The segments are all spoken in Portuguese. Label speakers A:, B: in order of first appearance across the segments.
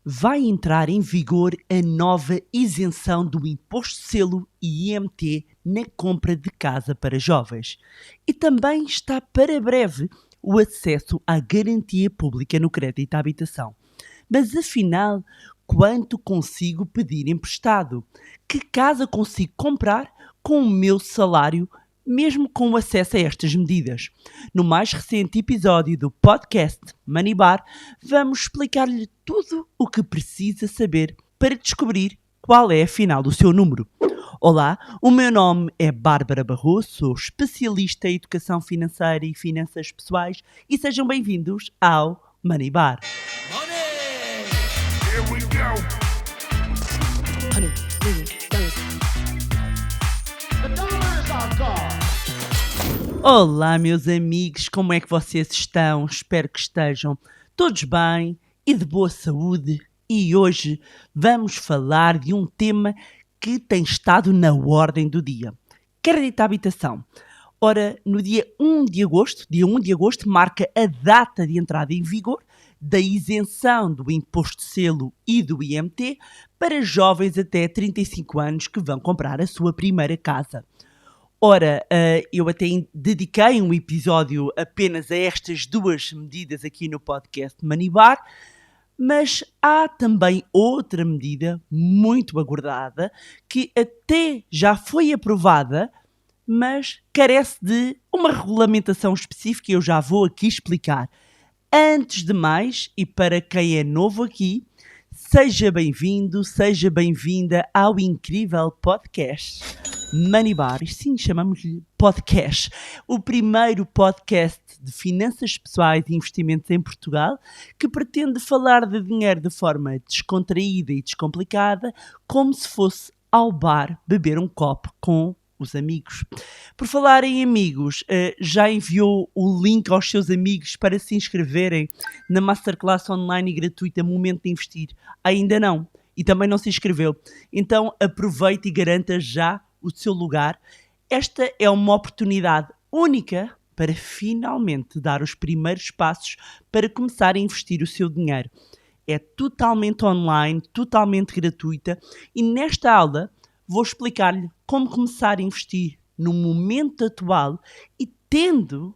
A: vai entrar em vigor a nova isenção do imposto de selo e IMT na compra de casa para jovens. E também está para breve o acesso à garantia pública no crédito à habitação. Mas afinal, quanto consigo pedir emprestado? Que casa consigo comprar com o meu salário, mesmo com o acesso a estas medidas? No mais recente episódio do podcast Money Bar, vamos explicar-lhe tudo o que precisa saber para descobrir qual é afinal o seu número. Olá, o meu nome é Bárbara Barroso, sou especialista em educação financeira e finanças pessoais e sejam bem-vindos ao Money Bar.
B: Here we go. The dollar is our god.
A: Olá, meus amigos, como é que vocês estão? Espero que estejam todos bem e de boa saúde. E hoje vamos falar de um tema que tem estado na ordem do dia: crédito à habitação. Ora, no dia 1 de agosto, marca a data de entrada em vigor da isenção do imposto de selo e do IMT para jovens até 35 anos que vão comprar a sua primeira casa. Ora, eu até dediquei um episódio apenas a estas duas medidas aqui no podcast Money Bar, mas há também outra medida muito aguardada que até já foi aprovada, mas carece de uma regulamentação específica e eu já vou aqui explicar. Antes de mais, e para quem é novo aqui, seja bem-vindo, seja bem-vinda ao incrível podcast Money Bar. E sim, chamamos-lhe podcast. O primeiro podcast de finanças pessoais e investimentos em Portugal que pretende falar de dinheiro de forma descontraída e descomplicada, como se fosse ao bar beber um copo com os amigos. Por falar em amigos, já enviou o link aos seus amigos para se inscreverem na Masterclass online e gratuita Momento de Investir? Ainda não. E também não se inscreveu. Então aproveite e garanta já o seu lugar. Esta é uma oportunidade única para finalmente dar os primeiros passos para começar a investir o seu dinheiro. É totalmente online, totalmente gratuita e nesta aula vou explicar-lhe como começar a investir no momento atual e tendo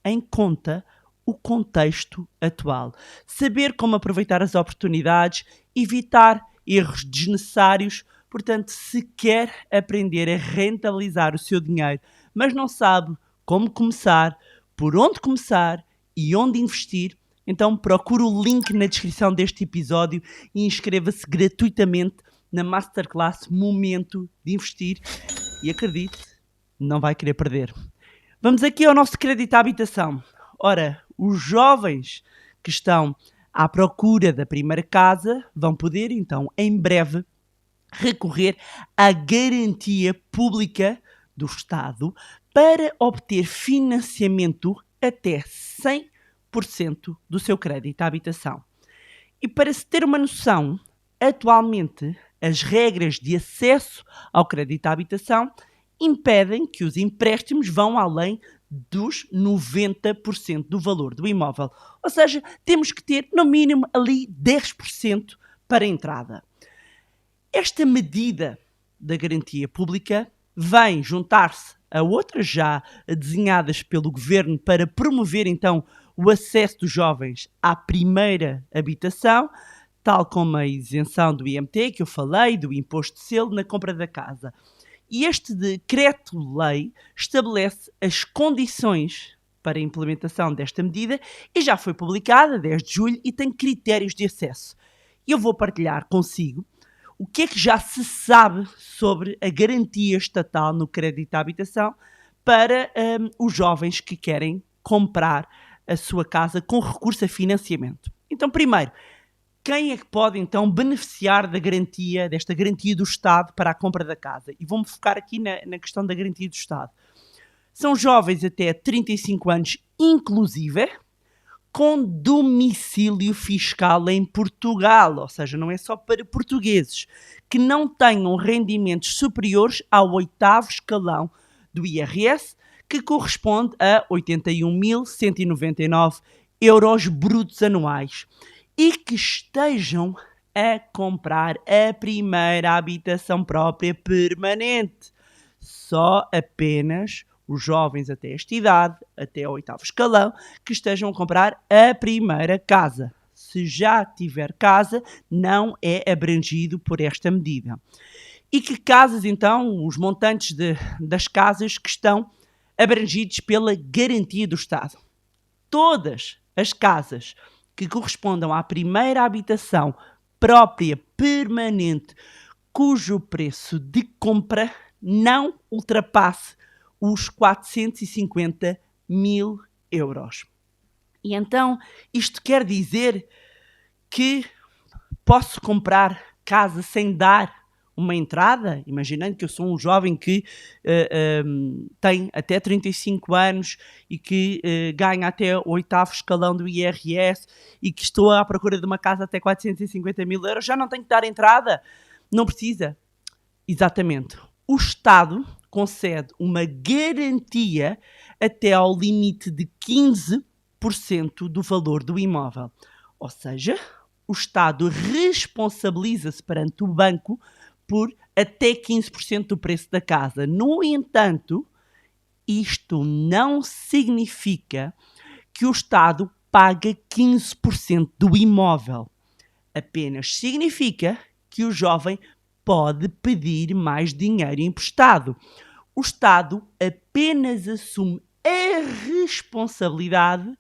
A: em conta o contexto atual. Saber como aproveitar as oportunidades, evitar erros desnecessários. Portanto, se quer aprender a rentabilizar o seu dinheiro, mas não sabe como começar, por onde começar e onde investir, então procure o link na descrição deste episódio e inscreva-se gratuitamente na Masterclass Momento de Investir e acredite, não vai querer perder. Vamos aqui ao nosso crédito à habitação. Ora, os jovens que estão à procura da primeira casa vão poder, então, em breve, recorrer à garantia pública do Estado para obter financiamento até 100% do seu crédito à habitação. E para se ter uma noção, atualmente as regras de acesso ao crédito à habitação impedem que os empréstimos vão além dos 90% do valor do imóvel. Ou seja, temos que ter no mínimo ali 10% para a entrada. Esta medida da garantia pública vem juntar-se a outras já desenhadas pelo Governo para promover então o acesso dos jovens à primeira habitação, tal como a isenção do IMT, que eu falei, do imposto de selo na compra da casa. E este decreto-lei estabelece as condições para a implementação desta medida e já foi publicada, 10 de julho, e tem critérios de acesso. Eu vou partilhar consigo o que é que já se sabe sobre a garantia estatal no crédito à habitação para os jovens que querem comprar a sua casa com recurso a financiamento. Então, primeiro, quem é que pode então beneficiar desta garantia do Estado para a compra da casa? E vou-me focar aqui na questão da garantia do Estado. São jovens até 35 anos, inclusive, com domicílio fiscal em Portugal, ou seja, não é só para portugueses, que não tenham rendimentos superiores ao 8º escalão do IRS, que corresponde a 81.199 euros brutos anuais, e que estejam a comprar a primeira habitação própria permanente. Só apenas os jovens até esta idade, até ao 8º escalão, que estejam a comprar a primeira casa. Se já tiver casa, não é abrangido por esta medida. E que casas, então, os montantes das casas que estão abrangidos pela garantia do Estado? Todas as casas que correspondam à primeira habitação própria permanente, cujo preço de compra não ultrapasse os 450 mil euros. E então, isto quer dizer que posso comprar casa sem dar uma entrada? Imaginando que eu sou um jovem que tem até 35 anos e que ganha até o 8º escalão do IRS e que estou à procura de uma casa até 450 mil euros, já não tenho que dar entrada? Não precisa. Exatamente. O Estado concede uma garantia até ao limite de 15% do valor do imóvel. Ou seja, o Estado responsabiliza-se perante o banco por até 15% do preço da casa. No entanto, isto não significa que o Estado paga 15% do imóvel. Apenas significa que o jovem pode pedir mais dinheiro emprestado. O Estado apenas assume a responsabilidade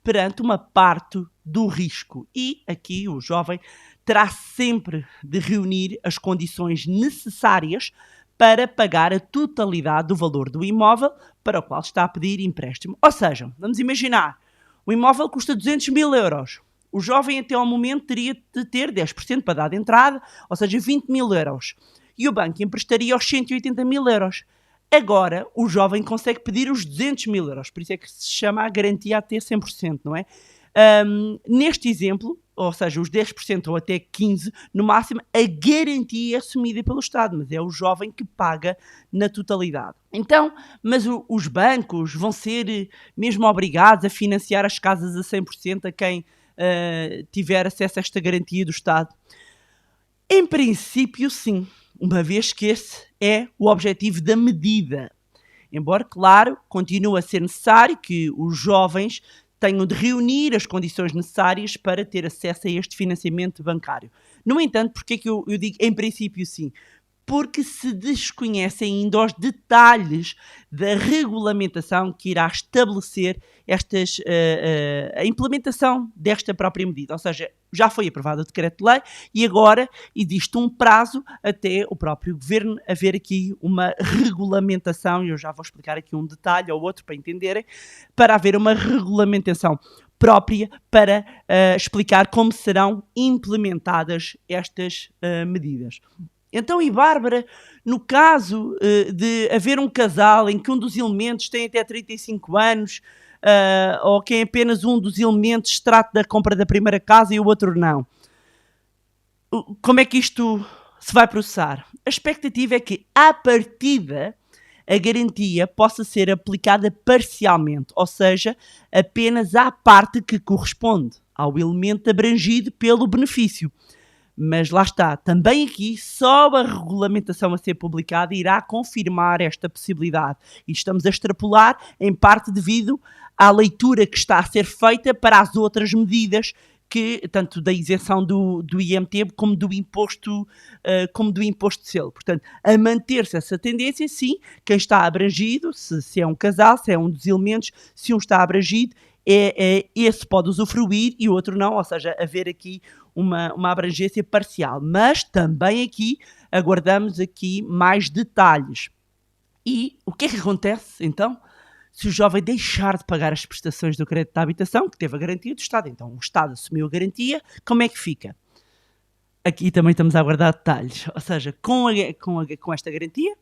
A: perante uma parte do risco. E aqui o jovem terá sempre de reunir as condições necessárias para pagar a totalidade do valor do imóvel para o qual está a pedir empréstimo. Ou seja, vamos imaginar, o imóvel custa 200 mil euros. O jovem até ao momento teria de ter 10% para dar de entrada, ou seja, 20 mil euros. E o banco emprestaria aos 180 mil euros. Agora, o jovem consegue pedir os 200 mil euros, por isso é que se chama a garantia até 100%, não é? Neste exemplo, ou seja, os 10% ou até 15%, no máximo, a garantia é assumida pelo Estado, mas é o jovem que paga na totalidade. Então, mas os bancos vão ser mesmo obrigados a financiar as casas a 100% a quem tiver acesso a esta garantia do Estado? Em princípio, sim, uma vez que esse é o objetivo da medida. Embora, claro, continue a ser necessário que os jovens tenham de reunir as condições necessárias para ter acesso a este financiamento bancário. No entanto, porque é que eu digo em princípio sim? Porque se desconhecem ainda os detalhes da regulamentação que irá estabelecer a implementação desta própria medida. Ou seja, já foi aprovado o decreto-lei e agora existe um prazo até o próprio governo haver aqui uma regulamentação, e eu já vou explicar aqui um detalhe ou outro para entenderem, para haver uma regulamentação própria para explicar como serão implementadas estas medidas. Então, e Bárbara, no caso de haver um casal em que um dos elementos tem até 35 anos, ou que apenas um dos elementos trata da compra da primeira casa e o outro não, como é que isto se vai processar? A expectativa é que, à partida, a garantia possa ser aplicada parcialmente, ou seja, apenas à parte que corresponde ao elemento abrangido pelo benefício. Mas lá está, também aqui só a regulamentação a ser publicada irá confirmar esta possibilidade. E estamos a extrapolar em parte devido à leitura que está a ser feita para as outras medidas, que, tanto da isenção do IMT como do imposto de selo. Portanto, a manter-se essa tendência, sim, quem está abrangido, se é um casal, se é um dos elementos, se um está abrangido, esse pode usufruir e o outro não, ou seja, haver aqui uma abrangência parcial. Mas também aqui aguardamos aqui mais detalhes. E o que é que acontece, então, se o jovem deixar de pagar as prestações do crédito da habitação, que teve a garantia do Estado? Então, o Estado assumiu a garantia, como é que fica? Aqui também estamos a aguardar detalhes. Ou seja, com esta garantia,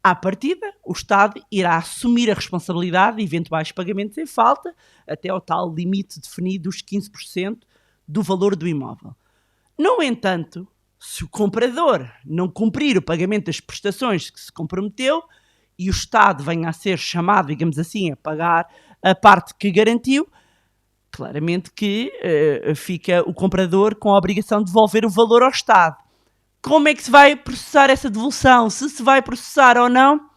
A: à partida, o Estado irá assumir a responsabilidade de eventuais pagamentos em falta até ao tal limite definido dos 15% do valor do imóvel. No entanto, se o comprador não cumprir o pagamento das prestações que se comprometeu e o Estado venha a ser chamado, digamos assim, a pagar a parte que garantiu, claramente que fica o comprador com a obrigação de devolver o valor ao Estado. Como é que se vai processar essa devolução? Se vai processar ou não,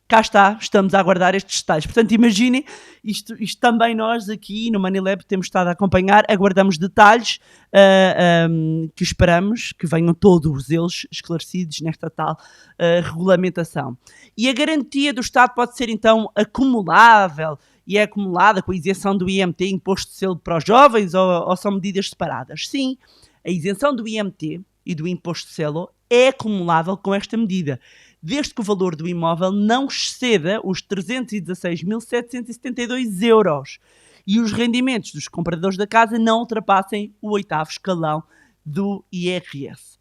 A: cá está, estamos a aguardar estes detalhes. Portanto, imaginem, isto também nós aqui no Money Lab temos estado a acompanhar, aguardamos detalhes que esperamos que venham todos eles esclarecidos nesta tal regulamentação. E a garantia do Estado pode ser então acumulável e é acumulada com a isenção do IMT, imposto de selo para os jovens, ou são medidas separadas? Sim, a isenção do IMT e do imposto de selo é acumulável com esta medida, desde que o valor do imóvel não exceda os 316.772 euros e os rendimentos dos compradores da casa não ultrapassem o 8º escalão do IRS.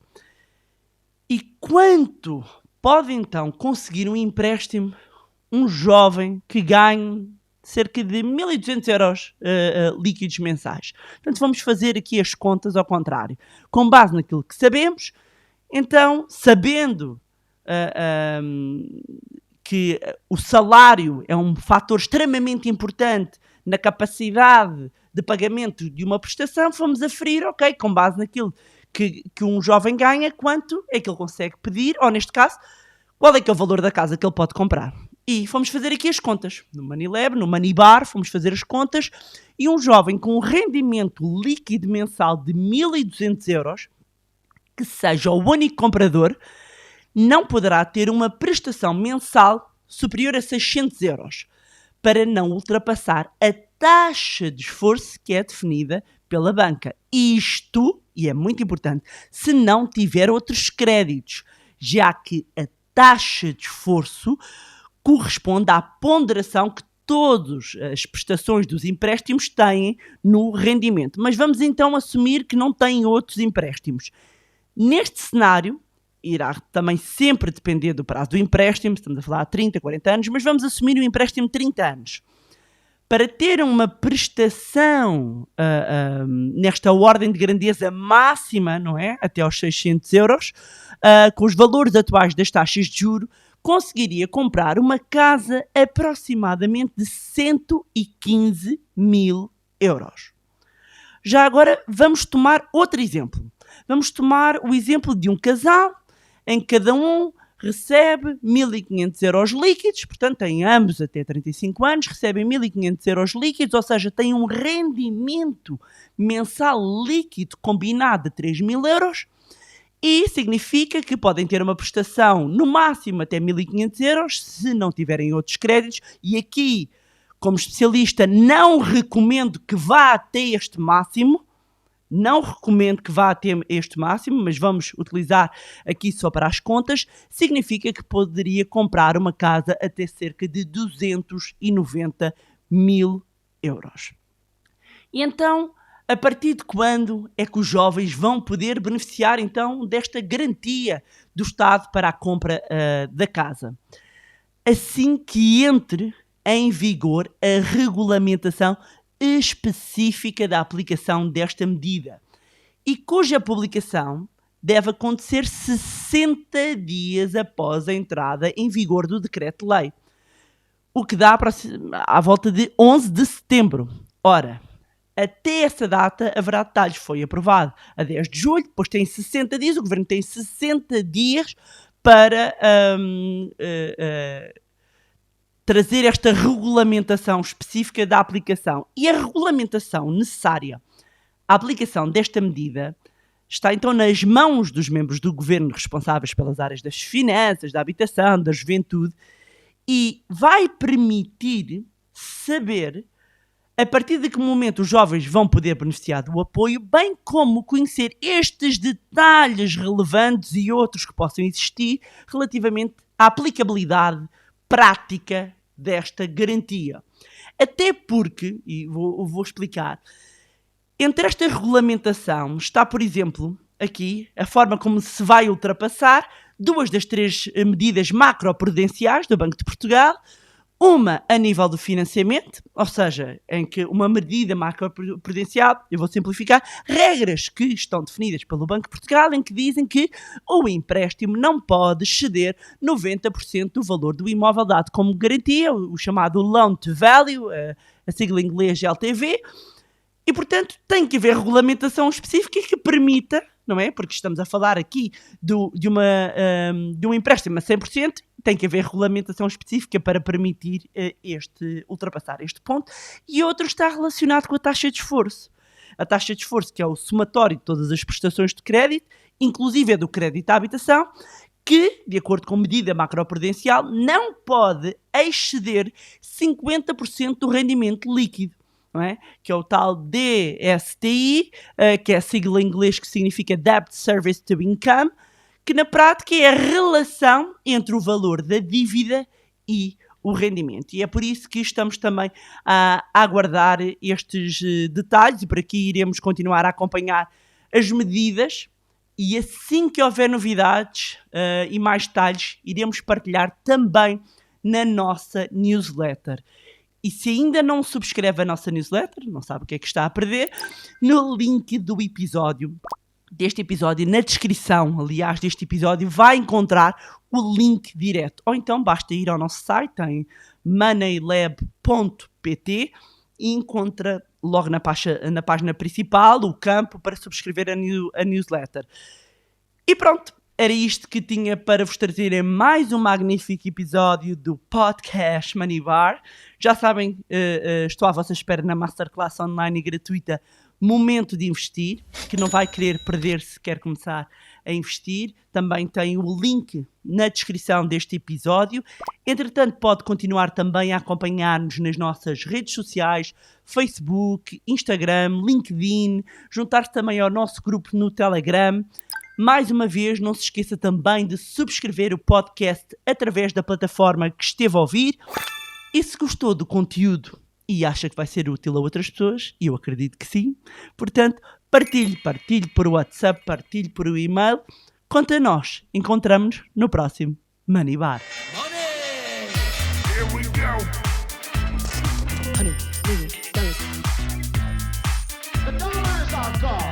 A: E quanto pode então conseguir um empréstimo um jovem que ganhe cerca de 1.200 euros líquidos mensais? Portanto, vamos fazer aqui as contas ao contrário. Com base naquilo que sabemos, então, sabendo que o salário é um fator extremamente importante na capacidade de pagamento de uma prestação, vamos aferir, ok, com base naquilo que um jovem ganha, quanto é que ele consegue pedir, ou neste caso, qual é que é o valor da casa que ele pode comprar. E fomos fazer aqui as contas. No Money Lab, no Money Bar, fomos fazer as contas e um jovem com um rendimento líquido mensal de 1.200 euros, que seja o único comprador, não poderá ter uma prestação mensal superior a 600 euros, para não ultrapassar a taxa de esforço que é definida pela banca. Isto, e é muito importante, se não tiver outros créditos, já que a taxa de esforço corresponde à ponderação que todas as prestações dos empréstimos têm no rendimento. Mas vamos então assumir que não têm outros empréstimos. Neste cenário, irá também sempre depender do prazo do empréstimo, estamos a falar de 30, 40 anos, mas vamos assumir um empréstimo de 30 anos. Para ter uma prestação nesta ordem de grandeza máxima, não é? Até aos 600 euros, com os valores atuais das taxas de juros, conseguiria comprar uma casa aproximadamente de 115 mil euros. Já agora vamos tomar outro exemplo. Vamos tomar o exemplo de um casal em que cada um recebe 1.500 euros líquidos, portanto, têm ambos até 35 anos, recebem 1.500 euros líquidos, ou seja, têm um rendimento mensal líquido combinado de 3.000 euros, e significa que podem ter uma prestação no máximo até 1.500 euros, se não tiverem outros créditos, e aqui, como especialista, não recomendo que vá até este máximo, mas vamos utilizar aqui só para as contas, significa que poderia comprar uma casa até cerca de 290 mil euros. E então, a partir de quando é que os jovens vão poder beneficiar então desta garantia do Estado para a compra da casa? Assim que entre em vigor a regulamentação específica da aplicação desta medida e cuja publicação deve acontecer 60 dias após a entrada em vigor do decreto-lei, o que dá à volta de 11 de setembro. Ora, até essa data haverá detalhes. Foi aprovado a 10 de julho, depois tem 60 dias, o Governo tem 60 dias para trazer esta regulamentação específica da aplicação. E a regulamentação necessária à aplicação desta medida está então nas mãos dos membros do Governo responsáveis pelas áreas das finanças, da habitação, da juventude, e vai permitir saber a partir de que momento os jovens vão poder beneficiar do apoio, bem como conhecer estes detalhes relevantes e outros que possam existir relativamente à aplicabilidade prática desta garantia. Até porque, e vou explicar, entre esta regulamentação está, por exemplo, aqui a forma como se vai ultrapassar duas das três medidas macroprudenciais do Banco de Portugal, uma a nível do financiamento, ou seja, em que uma medida macroprudencial, eu vou simplificar, regras que estão definidas pelo Banco de Portugal, em que dizem que o empréstimo não pode exceder 90% do valor do imóvel dado como garantia, o chamado loan to value, a sigla em inglês LTV, E, portanto, tem que haver regulamentação específica que permita, não é? Porque estamos a falar aqui de um empréstimo a 100%, tem que haver regulamentação específica para permitir ultrapassar este ponto. E outro está relacionado com a taxa de esforço. A taxa de esforço, que é o somatório de todas as prestações de crédito, inclusive a do crédito à habitação, que, de acordo com medida macroprudencial, não pode exceder 50% do rendimento líquido. Não é? Que é o tal DSTI, que é a sigla em inglês que significa Debt Service to Income, que na prática é a relação entre o valor da dívida e o rendimento. E é por isso que estamos também a aguardar estes detalhes, e por aqui iremos continuar a acompanhar as medidas, e assim que houver novidades e mais detalhes, iremos partilhar também na nossa newsletter. E se ainda não subscreve a nossa newsletter, não sabe o que é que está a perder, no link deste episódio, na descrição, aliás, deste episódio, vai encontrar o link direto. Ou então basta ir ao nosso site, em moneylab.pt, e encontra logo na página principal o campo para subscrever a newsletter. E pronto. Era isto que tinha para vos trazer em mais um magnífico episódio do podcast Money Bar. Já sabem, estou à vossa espera na masterclass online e gratuita Momento de Investir, que não vai querer perder se quer começar a investir. Também tem o link na descrição deste episódio. Entretanto, pode continuar também a acompanhar-nos nas nossas redes sociais, Facebook, Instagram, LinkedIn, juntar-se também ao nosso grupo no Telegram. Mais uma vez, não se esqueça também de subscrever o podcast através da plataforma que esteve a ouvir. E se gostou do conteúdo e acha que vai ser útil a outras pessoas, e eu acredito que sim, portanto, partilhe por WhatsApp, partilhe por e-mail. Quanto a nós, encontramos-nos no próximo Money Bar.
B: Here we go. The dollars are gone.